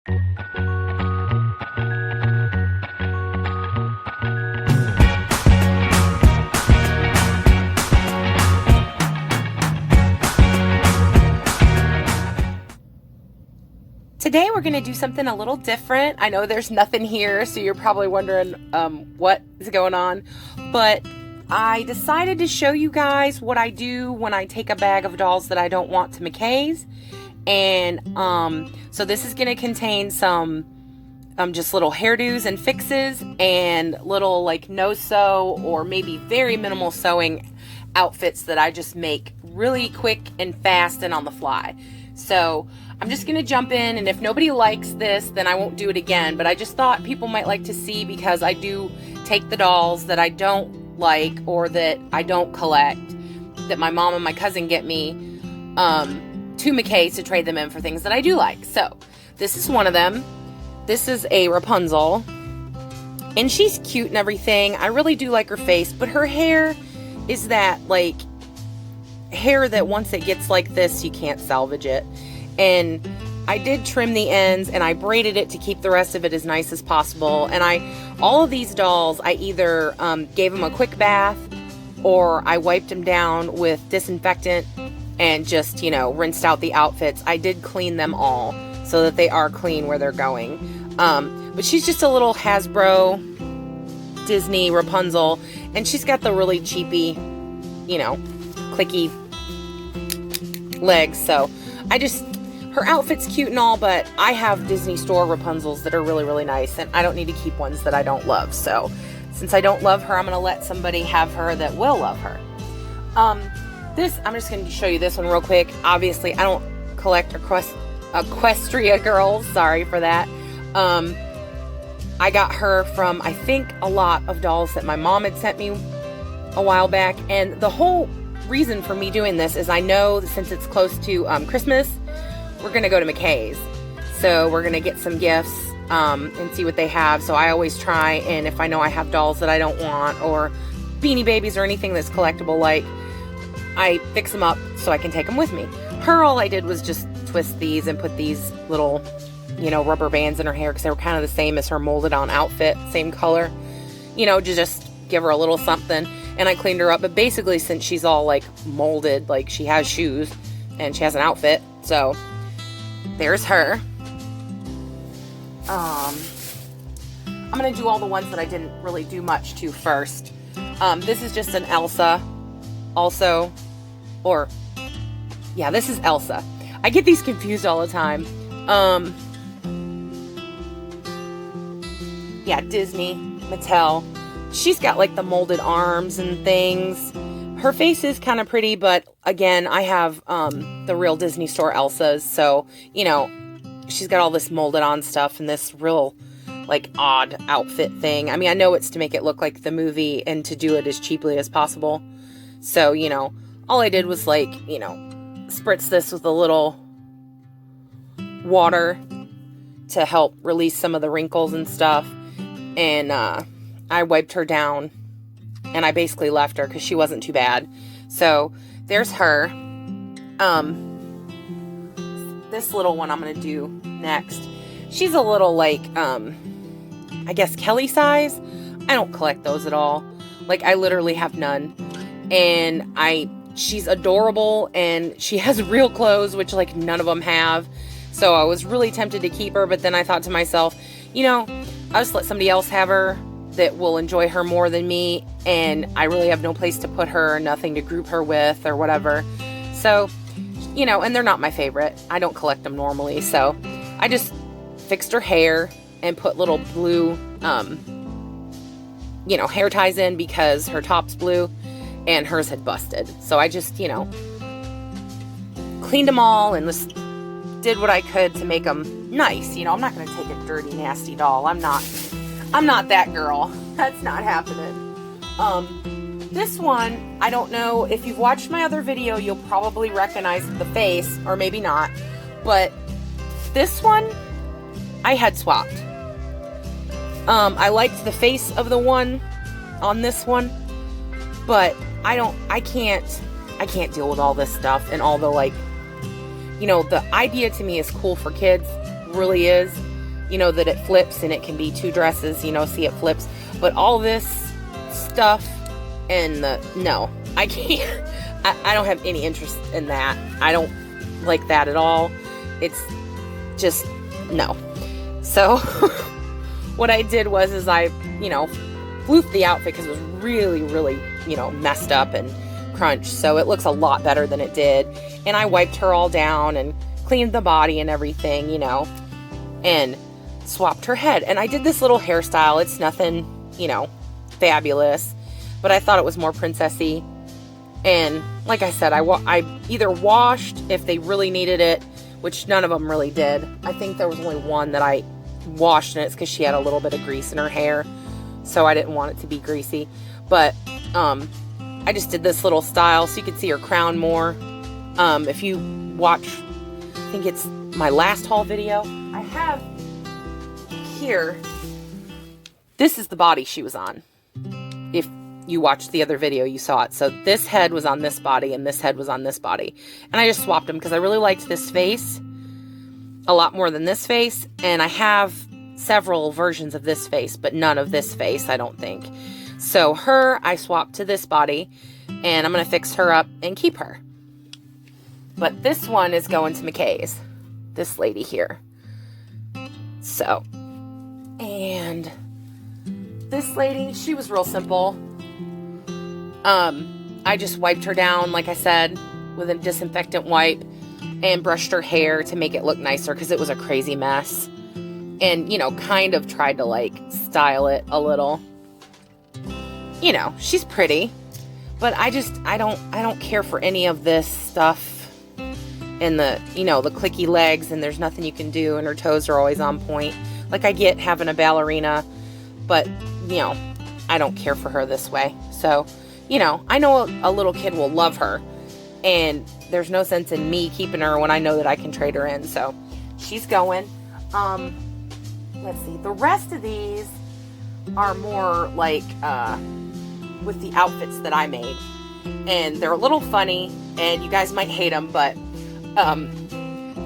Today we're going to do something a little different. I know there's nothing here, so you're probably wondering what is going on. But I decided to show you guys what I do when I take a bag of dolls that I don't want to Mckays. And so this is going to contain some just little hairdos and fixes and little like no-sew or maybe very minimal sewing outfits that I just make really quick and fast and on the fly. So I'm just going to jump in, and if nobody likes this, then I won't do it again. But I just thought people might like to see, because I do take the dolls that I don't like or that I don't collect, that my mom and my cousin get me, to Mckays to trade them in for things that I do like. So this is one of them. This is a Rapunzel, and she's cute and everything. I really do like her face, but her hair is that like hair that once it gets like this, you can't salvage it. And I did trim the ends and I braided it to keep the rest of it as nice as possible. And all of these dolls, I either gave them a quick bath, or I wiped them down with disinfectant and just, you know, rinsed out the outfits. I did clean them all so that they are clean where they're going. But she's just a little Hasbro Disney Rapunzel, and she's got the really cheapy, you know, clicky legs. So her outfit's cute and all, but I have Disney Store Rapunzels that are really, really nice, and I don't need to keep ones that I don't love. So since I don't love her, I'm going to let somebody have her that will love her. I'm just going to show you this one real quick. Obviously, I don't collect Equestria girls. Sorry for that. I got her from, I think, a lot of dolls that my mom had sent me a while back. And the whole reason for me doing this is I know that since it's close to Christmas, we're going to go to Mckays. So we're going to get some gifts and see what they have. So I always try, and if I know I have dolls that I don't want, or Beanie Babies or anything that's collectible, like, I fix them up so I can take them with me. All I did was just twist these and put these little, you know, rubber bands in her hair, because they were kind of the same as her molded on outfit, same color, you know, to just give her a little something. And I cleaned her up. But basically, since she's all like molded, like she has shoes and she has an outfit, so there's her. I'm gonna do all the ones that I didn't really do much to first. This is just an Elsa also, or yeah, this is Elsa. I get these confused all the time. Yeah, Disney, Mattel. She's got like the molded arms and things. Her face is kind of pretty, but again, I have the real Disney Store Elsas, so, you know, she's got all this molded on stuff and this real, like, odd outfit thing. I mean, I know it's to make it look like the movie and to do it as cheaply as possible. So, you know, all I did was, like, you know, spritz this with a little water to help release some of the wrinkles and stuff. And I wiped her down, and I basically left her because she wasn't too bad. So there's her. This little one I'm going to do next. She's a little like, I guess Kelly size. I don't collect those at all. Like, I literally have none. And she's adorable, and she has real clothes, which like none of them have. So I was really tempted to keep her, but then I thought to myself, you know, I'll just let somebody else have her that will enjoy her more than me, and I really have no place to put her, nothing to group her with or whatever. So, you know, and they're not my favorite. I don't collect them normally, so I just fixed her hair and put little blue, you know, hair ties in, because her top's blue and hers had busted. So I just, you know, cleaned them all and just did what I could to make them nice. You know, I'm not going to take a dirty, nasty doll. I'm not that girl. That's not happening. This one, I don't know if you've watched my other video, you'll probably recognize the face, or maybe not. But this one, I had swapped. I liked the face of the one on this one, but I can't deal with all this stuff and all the, like, you know, the idea to me is cool for kids, really is, you know, that it flips and it can be 2 dresses, you know, see it flips. But all this stuff and no, I can't. I don't have any interest in that. I don't like that at all. It's just, no. So what I did was I, you know, floofed the outfit because it was really, really, you know, messed up and crunched. So it looks a lot better than it did. And I wiped her all down and cleaned the body and everything, you know, and swapped her head. And I did this little hairstyle. It's nothing, you know, fabulous, but I thought it was more princessy. And like I said, I either washed if they really needed it, which none of them really did. I think there was only one that I washed, and it's because she had a little bit of grease in her hair, so I didn't want it to be greasy. But I just did this little style so you could see her crown more. If you watch, I think it's my last haul video, I have here, this is the body she was on. If you watched the other video, you saw it. So this head was on this body and this head was on this body. And I just swapped them because I really liked this face a lot more than this face. And I have several versions of this face, but none of this face, I don't think. So her, I swapped to this body, and I'm going to fix her up and keep her. But this one is going to Mckays. This lady here. So, and this lady, she was real simple. I just wiped her down, like I said, with a disinfectant wipe and brushed her hair to make it look nicer because it was a crazy mess. And, you know, kind of tried to, like, style it a little. You know, she's pretty, but I don't care for any of this stuff and the, you know, the clicky legs, and there's nothing you can do, and her toes are always on point. Like, I get having a ballerina, but, you know, I don't care for her this way. So, you know, I know a little kid will love her, and there's no sense in me keeping her when I know that I can trade her in. So she's going. Let's see. The rest of these are more like with the outfits that I made, and they're a little funny, and you guys might hate them, but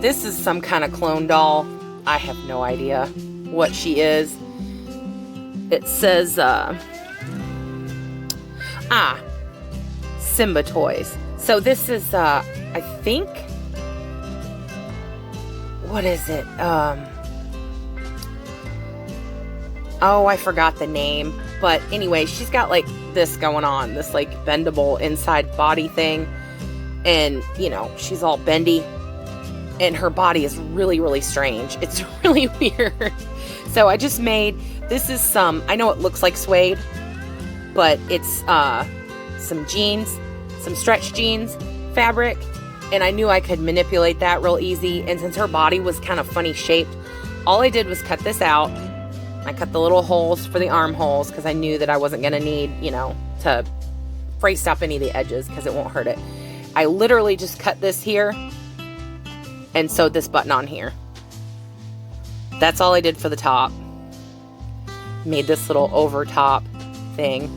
this is some kind of clone doll. I have no idea what she is. It says Simba Toys. So this is I think, what is it? Oh, I forgot the name. But anyway, she's got like this going on, this like bendable inside body thing. And, you know, she's all bendy. And her body is really, really strange. It's really weird. So I just made, this is some, I know it looks like suede, but it's some jeans, some stretch jeans, fabric. And I knew I could manipulate that real easy. And since her body was kind of funny shaped, all I did was cut this out. I cut the little holes for the armholes because I knew that I wasn't going to need, you know, to brace up any of the edges because it won't hurt it. I literally just cut this here and sewed this button on here. That's all I did for the top. Made this little over top thing.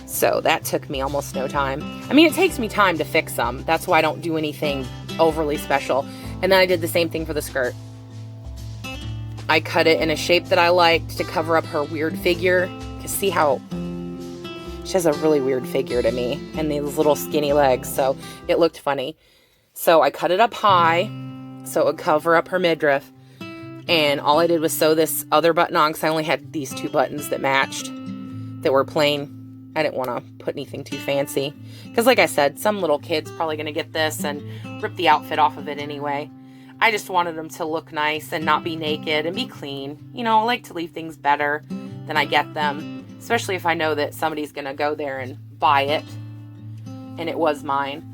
So that took me almost no time. I mean, it takes me time to fix them. That's why I don't do anything overly special. And then I did the same thing for the skirt. I cut it in a shape that I liked to cover up her weird figure. Because see how she has a really weird figure to me. And these little skinny legs. So it looked funny. So I cut it up high so it would cover up her midriff. And all I did was sew this other button on because I only had these 2 buttons that matched, that were plain. I didn't want to put anything too fancy. Because like I said, some little kid's probably going to get this and rip the outfit off of it anyway. I just wanted them to look nice and not be naked and be clean. You know, I like to leave things better than I get them. Especially if I know that somebody's going to go there and buy it. And it was mine.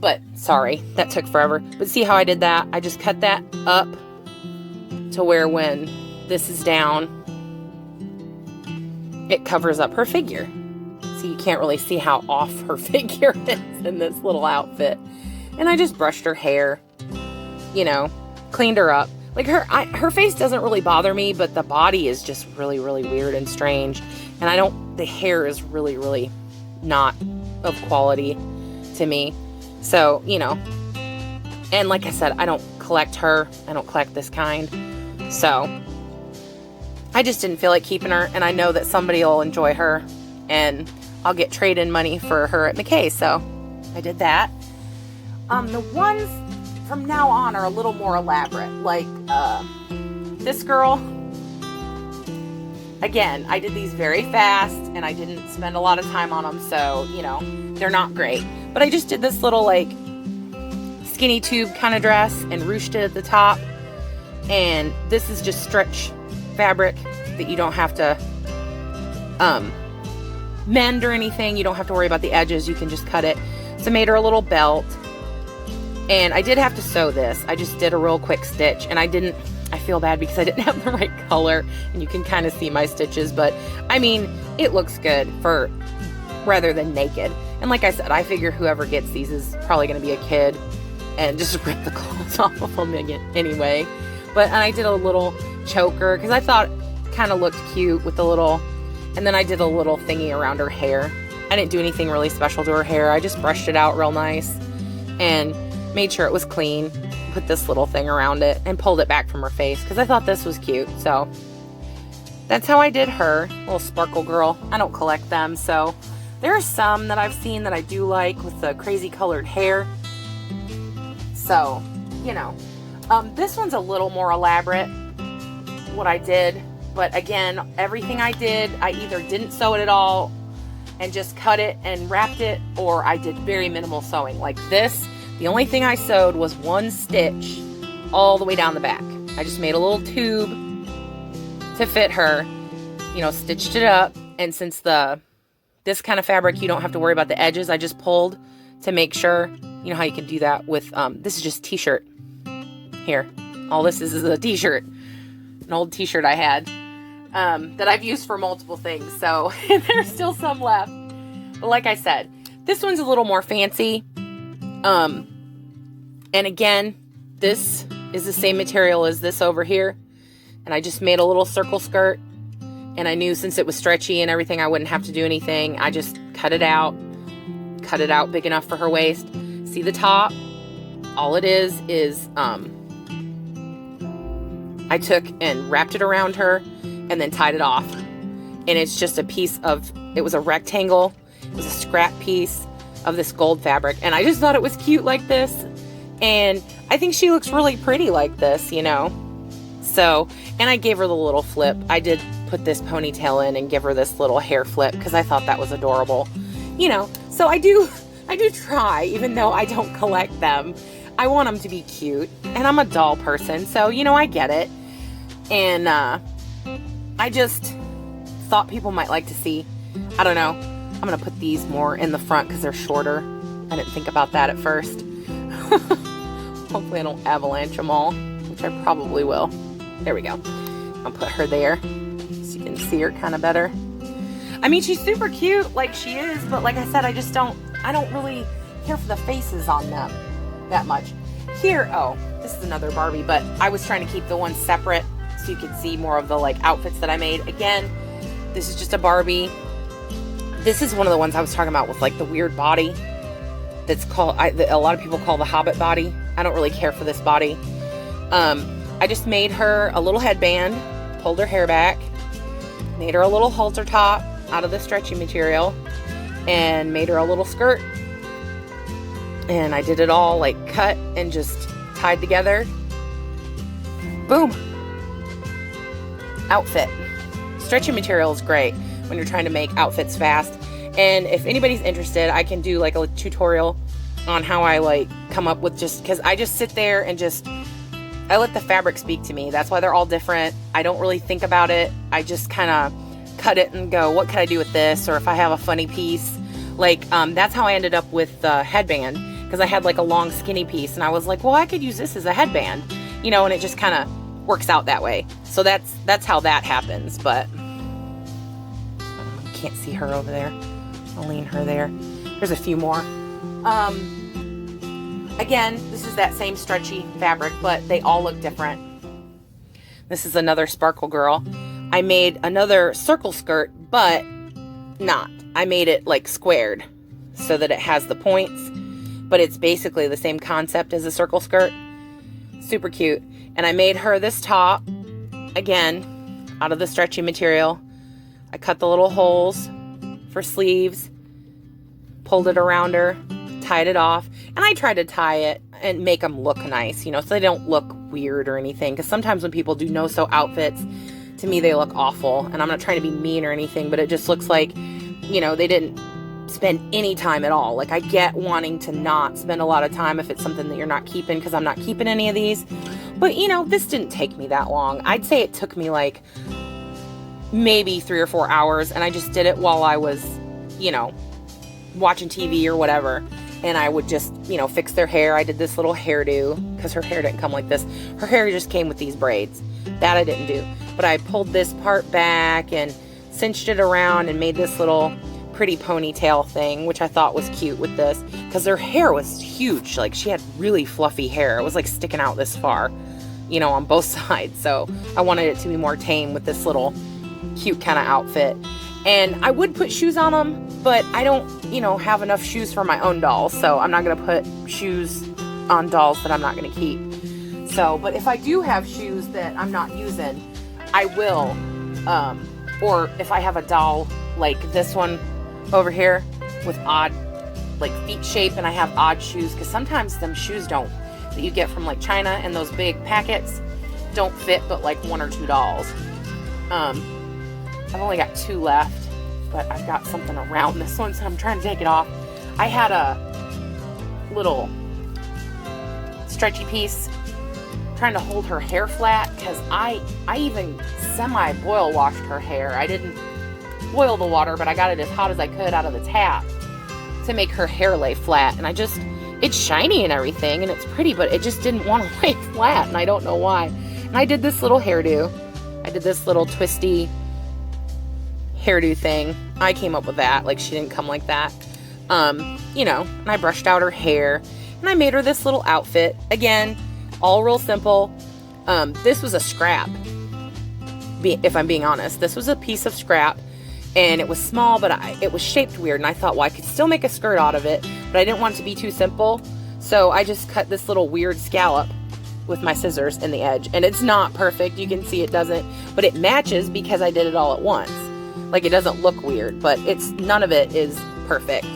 But, sorry, that took forever. But see how I did that? I just cut that up to where when this is down, it covers up her figure. So you can't really see how off her figure is in this little outfit. And I just brushed her hair. You know, cleaned her up. Like her face doesn't really bother me, but the body is just really, really weird and strange. And the hair is really, really not of quality to me. So, you know, and like I said, I don't collect her. I don't collect this kind. So I just didn't feel like keeping her, and I know that somebody will enjoy her, and I'll get trade-in money for her at Mckays, so I did that. The ones from now on are a little more elaborate, like this girl. Again, I did these very fast, and I didn't spend a lot of time on them, so, you know, they're not great. But I just did this little, like, skinny tube kind of dress and ruched it at the top. And this is just stretch fabric that you don't have to mend or anything. You don't have to worry about the edges. You can just cut it. So I made her a little belt. And I did have to sew this. I just did a real quick stitch, and I feel bad because I didn't have the right color, and you can kind of see my stitches, but I mean, it looks good for rather than naked. And like I said, I figure whoever gets these is probably going to be a kid and just rip the clothes off of them anyway. But I did a little choker because I thought it kind of looked cute with the little, and then I did a little thingy around her hair. I didn't do anything really special to her hair. I just brushed it out real nice and made sure it was clean. Put this little thing around it and pulled it back from her face because I thought this was cute. So that's how I did her. Little sparkle girl. I don't collect them, so there are some that I've seen that I do like with the crazy colored hair. So, you know, this one's a little more elaborate, what I did. But again, everything I did, I either didn't sew it at all and just cut it and wrapped it, or I did very minimal sewing. Like this, the only thing I sewed was one stitch all the way down the back. I just made a little tube to fit her, you know, stitched it up. And since this kind of fabric, you don't have to worry about the edges, I just pulled to make sure. You know how you can do that with, this is just t-shirt. Here, all this is a t-shirt, an old t-shirt I had that I've used for multiple things. So there's still some left. But like I said, this one's a little more fancy. And again, this is the same material as this over here. And I just made a little circle skirt. And I knew since it was stretchy and everything, I wouldn't have to do anything. I just cut it out big enough for her waist. See the top? All it is I took and wrapped it around her and then tied it off. And it's just a piece of, it was a rectangle. It was a scrap piece of this gold fabric, and I just thought it was cute like this, and I think she looks really pretty like this, you know. So, and I gave her the little flip. I did put this ponytail in and give her this little hair flip because I thought that was adorable, you know. So I do try, even though I don't collect them. I want them to be cute, and I'm a doll person, so you know, I get it. And I just thought people might like to see. I don't know. I'm going to put these more in the front because they're shorter. I didn't think about that at first. Hopefully I don't avalanche them all, which I probably will. There we go. I'll put her there so you can see her kind of better. I mean, she's super cute like she is, but like I said, I don't really care for the faces on them that much. Here, oh, this is another Barbie, but I was trying to keep the ones separate so you could see more of the like outfits that I made. Again, this is just a Barbie. This is one of the ones I was talking about with like the weird body that's called, a lot of people call the Hobbit body. I don't really care for this body. I just made her a little headband, pulled her hair back, made her a little halter top out of the stretchy material, and made her a little skirt. And I did it all like cut and just tied together. Boom. Outfit. Stretchy material is great when you're trying to make outfits fast. And if anybody's interested, I can do like a tutorial on how I like come up with, just because I just sit there and I let the fabric speak to me. That's why they're all different. I don't really think about it. I just kind of cut it and go, what could I do with this? Or if I have a funny piece, like that's how I ended up with the headband, because I had like a long skinny piece and I was like, well, I could use this as a headband, you know, and it just kind of works out that way. So that's how that happens. But can't see her over there. I'll lean her there. There's a few more. Again, this is that same stretchy fabric, but they all look different. This is another sparkle girl. I made another circle skirt, but not. I made it like squared so that it has the points, but it's basically the same concept as a circle skirt. Super cute. And I made her this top again, out of the stretchy material. I cut the little holes for sleeves, pulled it around her, tied it off, and I tried to tie it and make them look nice, you know, so they don't look weird or anything, because sometimes when people do no-sew outfits, to me they look awful, and I'm not trying to be mean or anything, but it just looks like, you know, they didn't spend any time at all. Like, I get wanting to not spend a lot of time if it's something that you're not keeping, because I'm not keeping any of these, but, you know, this didn't take me that long. I'd say it took me like maybe 3 or 4 hours, and I just did it while I was, you know, watching TV or whatever, and I would just, you know, fix their hair. I did this little hairdo, because her hair didn't come like this. Her hair just came with these braids. That I didn't do. But I pulled this part back and cinched it around and made this little pretty ponytail thing, which I thought was cute with this, because her hair was huge. Like, she had really fluffy hair. It was like sticking out this far, you know, on both sides. So I wanted it to be more tame with this little cute kind of outfit. And I would put shoes on them, but I don't, you know, have enough shoes for my own dolls, so I'm not going to put shoes on dolls that I'm not going to keep. So, but if I do have shoes that I'm not using, I will, or if I have a doll like this one over here with odd, like, feet shape, and I have odd shoes, because sometimes them shoes that you get from like China and those big packets don't fit but like 1 or 2 dolls. I've only got 2 left, but I've got something around this one, so I'm trying to take it off. I had a little stretchy piece trying to hold her hair flat, because I even semi-boil washed her hair. I didn't boil the water, but I got it as hot as I could out of the tap to make her hair lay flat. And it's shiny and everything, and it's pretty, but it just didn't want to lay flat, and I don't know why. And I did this little hairdo. I did this little twisty hairdo thing. I came up with that. Like, she didn't come like that. You know, and I brushed out her hair, and I made her this little outfit. Again, all real simple. This was a scrap. If I'm being honest, this was a piece of scrap, and it was small, but it was shaped weird, and I thought, well, I could still make a skirt out of it, but I didn't want it to be too simple, so I just cut this little weird scallop with my scissors in the edge, and it's not perfect. You can see it doesn't, but it matches because I did it all at once. Like, it doesn't look weird, but none of it is perfect.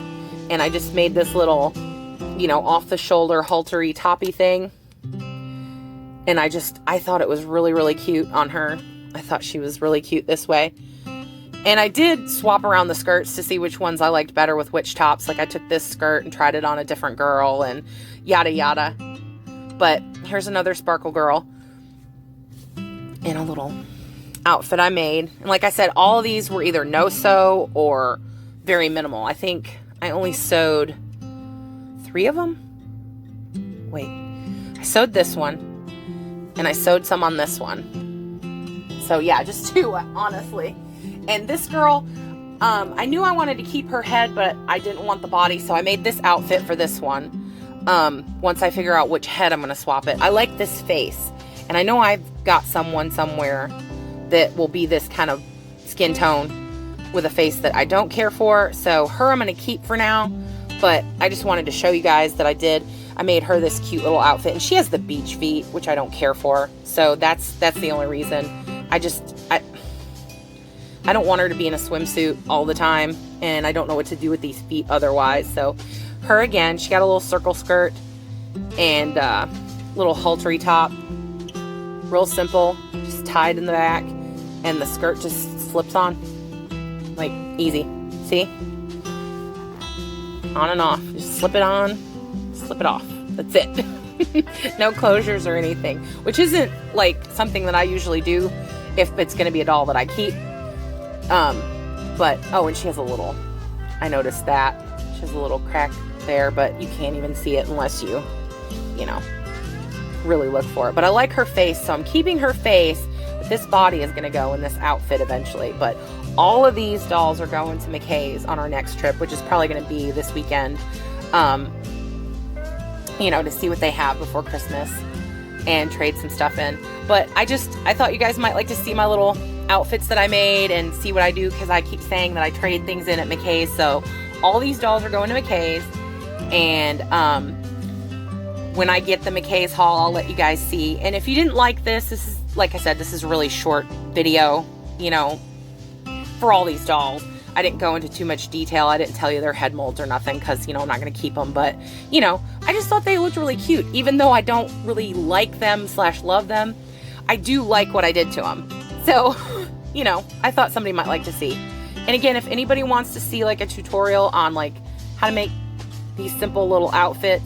And I just made this little, you know, off the shoulder haltery toppy thing, and I thought it was really, really cute on her. I thought she was really cute this way. And I did swap around the skirts to see which ones I liked better with which tops. Like, I took this skirt and tried it on a different girl and yada yada. But here's another sparkle girl in a little outfit I made. And like I said, all of these were either no-sew or very minimal. I think I only sewed 3 of them. Wait, I sewed this one, and I sewed some on this one. So yeah, just 2, honestly. And this girl, I knew I wanted to keep her head, but I didn't want the body, so I made this outfit for this one. Once I figure out which head I'm going to swap it. I like this face, and I know I've got someone somewhere that will be this kind of skin tone with a face that I don't care for, so her I'm going to keep for now, but I just wanted to show you guys that I made her this cute little outfit, and she has the beach feet, which I don't care for, so that's the only reason. I don't want her to be in a swimsuit all the time, and I don't know what to do with these feet otherwise. So her, again, she got a little circle skirt and little haltery top. Real simple, just tied in the back, and the skirt just slips on. Like, easy. See? On and off. Just slip it on, slip it off. That's it. No closures or anything, which isn't like something that I usually do if it's going to be a doll that I keep. But, oh, and she has I noticed that. She has a little crack there, but you can't even see it unless you know, really look for it. But I like her face, so I'm keeping her face, but this body is going to go in this outfit eventually. But all of these dolls are going to Mckays on our next trip, which is probably going to be this weekend, you know, to see what they have before Christmas and trade some stuff in. But I thought you guys might like to see my little outfits that I made and see what I do, because I keep saying that I trade things in at Mckays. So all these dolls are going to Mckays, and when I get the Mckays haul, I'll let you guys see. And if you didn't like this like I said, this is a really short video, you know, for all these dolls. I didn't go into too much detail. I didn't tell you their head molds or nothing because, you know, I'm not going to keep them. But, you know, I just thought they looked really cute. Even though I don't really like them / love them, I do like what I did to them. So, you know, I thought somebody might like to see. And again, if anybody wants to see like a tutorial on like how to make these simple little outfits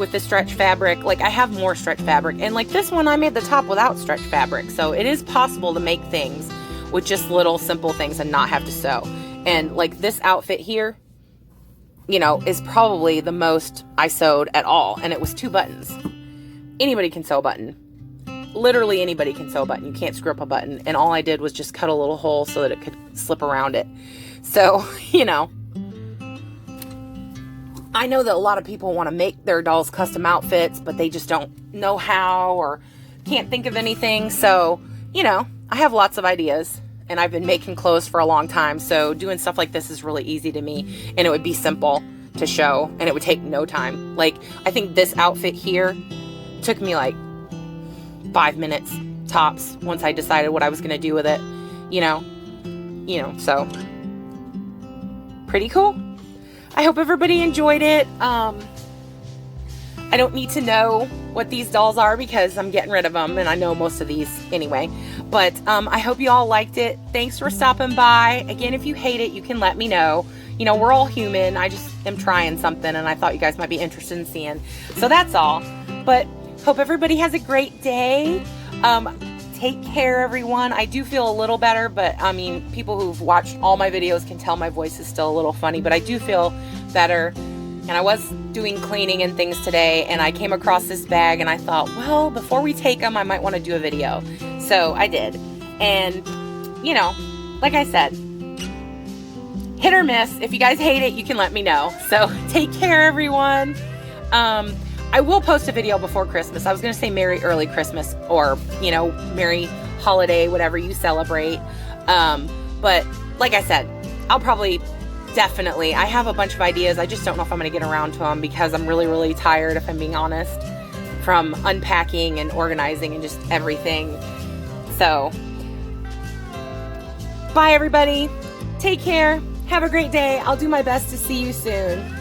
with the stretch fabric, like I have more stretch fabric. And like this one, I made the top without stretch fabric. So it is possible to make things with just little simple things and not have to sew. And like this outfit here, you know, is probably the most I sewed at all. And it was 2 buttons. Anybody can sew a button. Literally anybody can sew a button. You can't screw up a button. And all I did was just cut a little hole so that it could slip around it. So, you know, I know that a lot of people want to make their dolls custom outfits, but they just don't know how or can't think of anything. So, you know, I have lots of ideas. And I've been making clothes for a long time, so doing stuff like this is really easy to me, and it would be simple to show, and it would take no time. Like, I think this outfit here took me like 5 minutes tops once I decided what I was going to do with it, you know, so pretty cool. I hope everybody enjoyed it. I don't need to know what these dolls are because I'm getting rid of them, and I know most of these anyway. But I hope you all liked it. Thanks for stopping by. Again, if you hate it, you can let me know. You know, we're all human. I just am trying something, and I thought you guys might be interested in seeing. So that's all. But hope everybody has a great day. Take care, everyone. I do feel a little better, but I mean, people who've watched all my videos can tell my voice is still a little funny, but I do feel better. And I was doing cleaning and things today, and I came across this bag, and I thought, well, before we take them, I might want to do a video. So I did. And, you know, like I said, hit or miss. If you guys hate it, you can let me know. So take care, everyone. I will post a video before Christmas. I was going to say Merry Early Christmas, or, you know, Merry Holiday, whatever you celebrate. But like I said, I'll probably... Definitely. I have a bunch of ideas. I just don't know if I'm going to get around to them because I'm really, really tired, if I'm being honest, from unpacking and organizing and just everything. So, bye everybody. Take care. Have a great day. I'll do my best to see you soon.